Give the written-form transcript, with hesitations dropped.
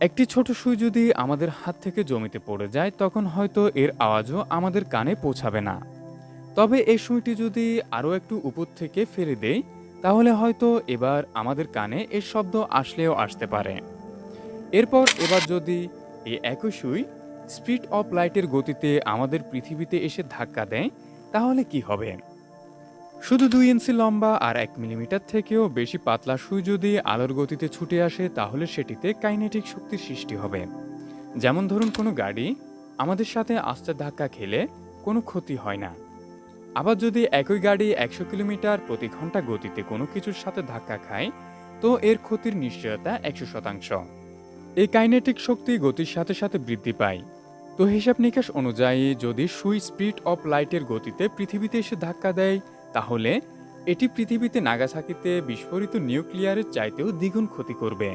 একটি ছোট সুই যদি আমাদের হাত থেকে জমিতে পড়ে যায় তখন হয়তো এর আওয়াজও আমাদের কানে পৌঁছাবে না। তবে এই সুইটি যদি আরও একটু উপর থেকে ফেলে দেই তাহলে হয়তো এবার আমাদের কানে এর শব্দ আসলেও আসতে পারে। এবার যদি এই একই সুই স্পিড অফ লাইটের গতিতে আমাদের পৃথিবীতে এসে ধাক্কা দেয় তাহলে কি হবে? শুধু 2 ইঞ্চি লম্বা আর 1 মিলিমিটার থেকেও বেশি পাতলা সুই যদি আলোর গতিতে ছুটে আসে তাহলে সেটিতে কাইনেটিক শক্তির সৃষ্টি হবে। যেমন ধরুন কোনো গাড়ি আমাদের সাথে আস্তে ধাক্কা খেলে কোনো ক্ষতি হয় না। আবার যদি একই গাড়ি 100 কিলোমিটার প্রতি ঘন্টা গতিতে কোনো কিছুর সাথে ধাক্কা খায় তো এর ক্ষতির নিশ্চয়তা 100%। এই কাইনেটিক শক্তি গতির সাথে সাথে বৃদ্ধি পায়। তো হিসাব নিকাশ অনুযায়ী যদি সুই স্পিড অফ লাইটের গতিতে পৃথিবীতে এসে ধাক্কা দেয় তাহলে এটি পৃথিবীতে নাগাসাকিতে বিস্ফোরিত নিউক্লিয়ারের চাইতেও দ্বিগুণ ক্ষতি করবে।